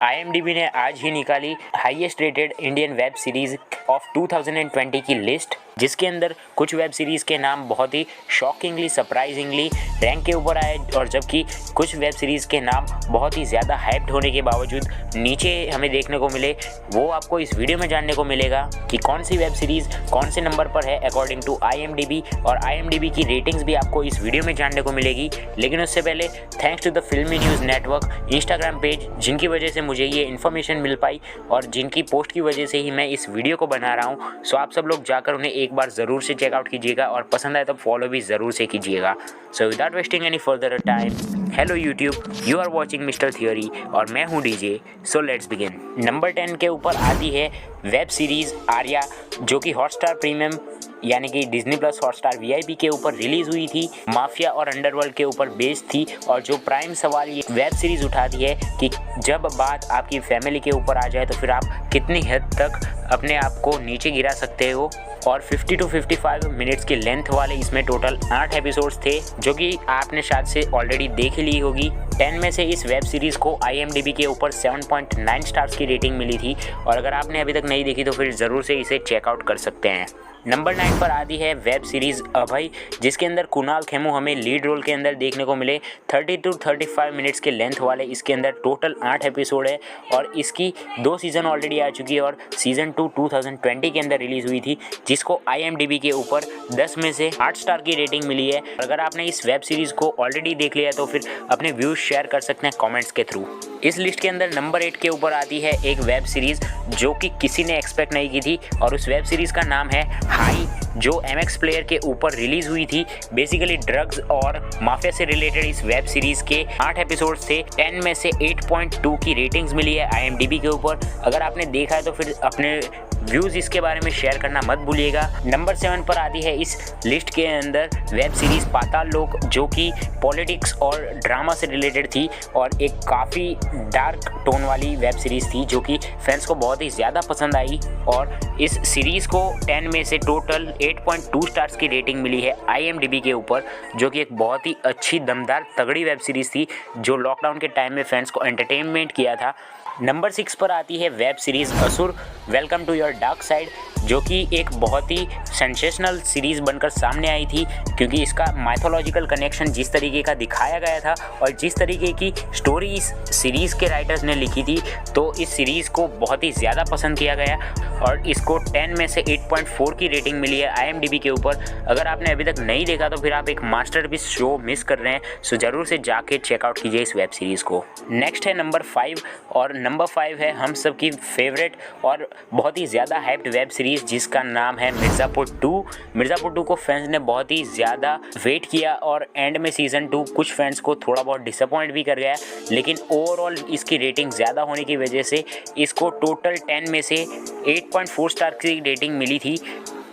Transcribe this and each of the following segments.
IMDb ने आज ही निकाली highest rated Indian web series of 2020 की लिस्ट, जिसके अंदर कुछ वेब सीरीज़ के नाम बहुत ही शॉकिंगली सरप्राइजिंगली रैंक के ऊपर आए और जबकि कुछ वेब सीरीज़ के नाम बहुत ही ज़्यादा हाइप्ड होने के बावजूद नीचे हमें देखने को मिले। वो आपको इस वीडियो में जानने को मिलेगा कि कौन सी वेब सीरीज़ कौन से नंबर पर है अकॉर्डिंग टू आईएमडीबी, और आईएमडीबी की रेटिंग्स भी आपको इस वीडियो में जानने को मिलेगी। लेकिन उससे पहले थैंक्स टू द फिल्मी न्यूज़ नेटवर्क इंस्टाग्राम पेज, जिनकी वजह से मुझे ये इन्फॉर्मेशन मिल पाई और जिनकी पोस्ट की वजह से ही मैं इस वीडियो को बना रहा हूँ। सो आप सब लोग जाकर उन्हें एक बार ज़रूर से चेकआउट कीजिएगा और पसंद आए तो फॉलो भी ज़रूर से कीजिएगा। So without wasting any further time, hello YouTube, you are watching mister theory और मैं हूँ DJ. So let's begin. Number 10 के ऊपर आती है वेब सीरीज़ आर्या, जो कि हॉटस्टार प्रीमियम यानी कि डिज्नी प्लस हॉटस्टार वीआईपी के ऊपर रिलीज़ हुई थी। माफिया और अंडरवर्ल्ड के ऊपर बेस्ड थी और जो प्राइम सवाल ये वेब सीरीज़ उठाती है कि जब बात आपकी फैमिली के ऊपर आ जाए तो फिर आप कितनी हद तक अपने आप को नीचे गिरा सकते हो। और 50 to 55 मिनट्स की लेंथ वाले इसमें टोटल 8 एपिसोड्स थे, जो कि आपने शायद से ऑलरेडी देख ली होगी। 10 में से इस वेब सीरीज़ को आईएमडीबी के ऊपर 7.9 स्टार्स की रेटिंग मिली थी और अगर आपने अभी तक नहीं देखी तो फिर ज़रूर से इसे चेकआउट कर सकते हैं। नंबर 9 पर आती है वेब सीरीज़ अभय, जिसके अंदर कुणाल खेमू हमें लीड रोल के अंदर देखने को मिले। 30 to 35 मिनट्स के लेंथ वाले इसके अंदर टोटल 8 एपिसोड है और इसकी 2 सीज़न ऑलरेडी आ चुकी है और सीज़न 2 2020 के अंदर रिलीज़ हुई थी, जिसको आईएमडीबी के ऊपर 10 में से 8 स्टार की रेटिंग मिली है। अगर आपने इस वेब सीरीज़ को ऑलरेडी देख लिया है तो फिर अपने व्यूज़ शेयर कर सकते हैं कमेंट्स के थ्रू। इस लिस्ट के अंदर नंबर 8 के ऊपर आती है एक वेब सीरीज़ जो कि किसी ने एक्सपेक्ट नहीं की थी और उस वेब सीरीज़ का नाम है हाई, जो एमएक्स प्लेयर के ऊपर रिलीज़ हुई थी। बेसिकली ड्रग्स और माफिया से रिलेटेड इस वेब सीरीज़ के 8 एपिसोड्स थे। 10 में से 8.2 की रेटिंग्स मिली है आईएमडीबी के ऊपर। अगर आपने देखा है तो फिर अपने व्यूज़ इसके बारे में शेयर करना मत भूलिएगा। नंबर 7 पर आती है इस लिस्ट के अंदर वेब सीरीज़ पाताल लोक, जो कि पॉलिटिक्स और ड्रामा से रिलेटेड थी और एक काफ़ी डार्क टोन वाली वेब सीरीज़ थी जो कि फैंस को बहुत ही ज़्यादा पसंद आई। और इस सीरीज़ को 10 में से टोटल 8.2 स्टार्स की रेटिंग मिली है आईएमडीबी के ऊपर, जो कि एक बहुत ही अच्छी दमदार तगड़ी वेब सीरीज़ थी जो लॉकडाउन के टाइम में फैंस को एंटरटेनमेंट किया था। नंबर 6 पर आती है web series Asur, welcome to your dark side, जो कि एक बहुत ही सेंसेशनल सीरीज़ बनकर सामने आई थी क्योंकि इसका माइथोलॉजिकल कनेक्शन जिस तरीके का दिखाया गया था और जिस तरीके की स्टोरी इस सीरीज़ के राइटर्स ने लिखी थी, तो इस सीरीज़ को बहुत ही ज़्यादा पसंद किया गया और इसको 10 में से 8.4 की रेटिंग मिली है आईएमडीबी के ऊपर। अगर आपने अभी तक नहीं देखा तो फिर आप एक मास्टरपीस शो मिस कर रहे हैं, सो ज़रूर से जाके चेकआउट कीजिए इस वेब सीरीज़ को। नेक्स्ट है नंबर 5 और नंबर 5 है हम सब की फेवरेट और बहुत ही ज़्यादा हाइप्ड वेब सीरीज़ जिसका नाम है मिर्ज़ापुर 2। मिर्ज़ापुर 2 को फैंस ने बहुत ही ज़्यादा वेट किया और एंड में सीज़न 2 कुछ फैंस को थोड़ा बहुत डिसअपॉइंट भी कर गया, लेकिन ओवरऑल इसकी रेटिंग ज़्यादा होने की वजह से इसको टोटल 10 में से 8.4 स्टार की रेटिंग मिली थी,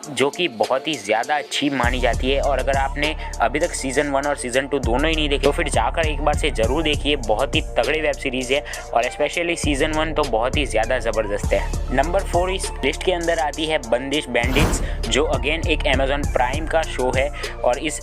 जो कि बहुत ही ज़्यादा अच्छी मानी जाती है। और अगर आपने अभी तक सीज़न 1 और सीज़न 2 दोनों ही नहीं देखे तो फिर जाकर एक बार से ज़रूर देखिए, बहुत ही तगड़ी वेब सीरीज़ है और स्पेशली सीज़न 1 तो बहुत ही ज़्यादा ज़बरदस्त है। नंबर 4 इस लिस्ट के अंदर आती है बंदिश बैंडिट्स, जो अगेन एक अमेज़ॉन प्राइम का शो है और इस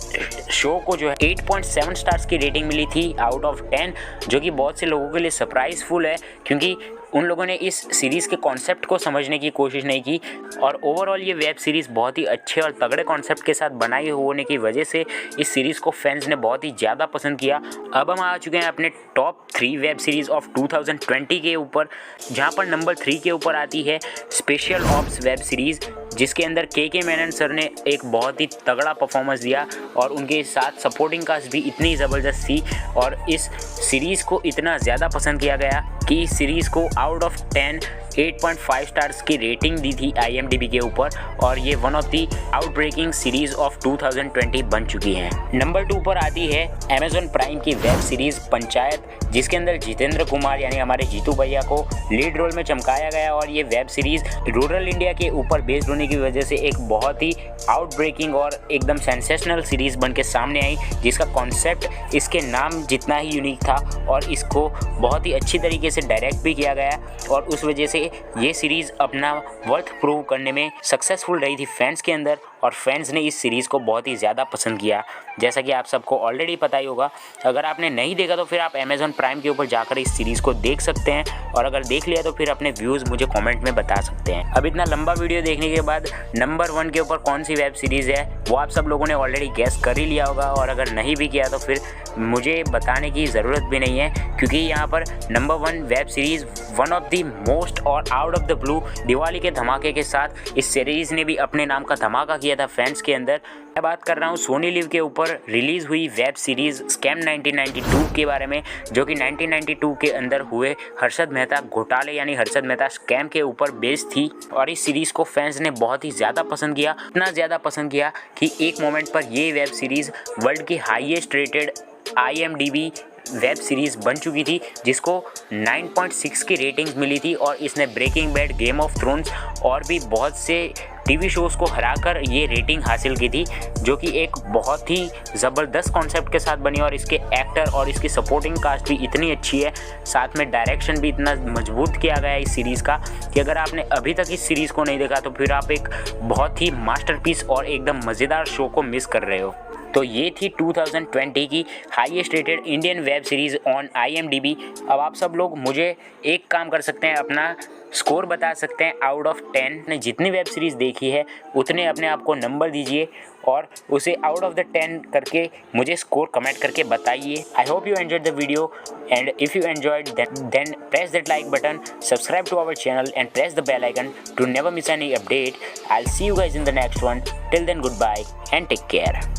शो को जो है 8.7 स्टार्स की रेटिंग मिली थी आउट ऑफ 10, जो कि बहुत से लोगों के लिए सरप्राइजफुल है क्योंकि उन लोगों ने इस सीरीज़ के कॉन्सेप्ट को समझने की कोशिश नहीं की और ओवरऑल ये वेब सीरीज़ बहुत ही अच्छे और तगड़े कॉन्सेप्ट के साथ बनाई होने की वजह से इस सीरीज़ को फैंस ने बहुत ही ज़्यादा पसंद किया। अब हम आ चुके हैं अपने टॉप 3 वेब सीरीज़ ऑफ 2020 के ऊपर, जहाँ पर नंबर 3 के ऊपर आती है स्पेशल ऑप्स वेब सीरीज़, जिसके अंदर के मेनन सर ने एक बहुत ही तगड़ा परफॉर्मेंस दिया और उनके साथ सपोर्टिंग कास्ट भी इतनी ज़बरदस्त थी और इस सीरीज़ को इतना ज़्यादा पसंद किया गया कि इस सीरीज़ को आउट ऑफ 10 8.5 स्टार्स की रेटिंग दी थी आईएमडीबी के ऊपर और ये one of the आउटब्रेकिंग series of 2020 बन चुकी है। नंबर 2 पर आती है अमेज़ॉन प्राइम की वेब सीरीज़ पंचायत, जिसके अंदर जितेंद्र कुमार यानी हमारे जीतू भैया को लीड रोल में चमकाया गया और ये वेब सीरीज़ रूरल इंडिया के ऊपर बेस्ड होने की वजह से एक बहुत ही आउटब्रेकिंग और एकदम सेंसेशनल सीरीज़ बन के सामने आई, जिसका कॉन्सेप्ट इसके नाम जितना ही यूनिक था और इसको बहुत ही अच्छी तरीके से डायरेक्ट भी किया गया और उस वजह से ये सीरीज़ अपना वर्थ प्रूव करने में सक्सेसफुल रही थी फैंस के अंदर और फैंस ने इस सीरीज़ को बहुत ही ज़्यादा पसंद किया, जैसा कि आप सबको ऑलरेडी पता ही होगा। अगर आपने नहीं देखा तो फिर आप अमेज़ॉन प्राइम के ऊपर जाकर इस सीरीज़ को देख सकते हैं, और अगर देख लिया तो फिर अपने व्यूज़ मुझे कमेंट में बता सकते हैं। अब इतना लंबा वीडियो देखने के बाद नंबर 1 के ऊपर कौन सी वेब सीरीज़ है वो आप सब लोगों ने ऑलरेडी गैस कर ही लिया होगा, और अगर नहीं भी किया तो फिर मुझे बताने की ज़रूरत भी नहीं है, क्योंकि यहाँ पर number 1 web series one of the most और out of the blue Diwali के धमाके के साथ इस सीरीज़ ने भी अपने नाम का धमाका किया था फैंस के अंदर। मैं बात कर रहा हूँ सोनी लिव के ऊपर रिलीज़ हुई वेब सीरीज़ स्कैम 1992 के बारे में, जो कि 1992 के अंदर हुए हर्षद मेहता घोटाले यानी हर्षद मेहता स्कैम के ऊपर बेस्ड थी। और इस सीरीज़ को फैंस ने बहुत ही ज़्यादा पसंद किया, इतना ज़्यादा पसंद किया कि एक मोमेंट पर ये वेब सीरीज़ वर्ल्ड की highest rated IMDb web series बन चुकी थी, जिसको 9.6 की रेटिंग्स मिली थी, और इसने breaking bad, game of thrones और भी बहुत से टीवी शोज़ को हराकर ये रेटिंग हासिल की थी, जो कि एक बहुत ही ज़बरदस्त कॉन्सेप्ट के साथ बनी। और इसके एक्टर और इसकी सपोर्टिंग कास्ट भी इतनी अच्छी है, साथ में डायरेक्शन भी इतना मजबूत किया गया है इस सीरीज़ का कि अगर आपने अभी तक इस सीरीज़ को नहीं देखा तो फिर आप एक बहुत ही मास्टरपीस और एकदम मज़ेदार शो को मिस कर रहे हो। तो ये थी 2020 की highest rated Indian web series on IMDb। अब आप सब लोग मुझे एक काम कर सकते हैं, अपना स्कोर बता सकते हैं आउट ऑफ 10। ने जितनी वेब सीरीज़ देखी है उतने अपने आप को नंबर दीजिए और उसे आउट ऑफ द 10 करके मुझे स्कोर कमेंट करके बताइए। I hope you enjoyed the video, and if you enjoyed then press that like button, subscribe to our channel and press the bell icon to never miss any update. I'll see you guys in the next one. Till then, goodbye and take care.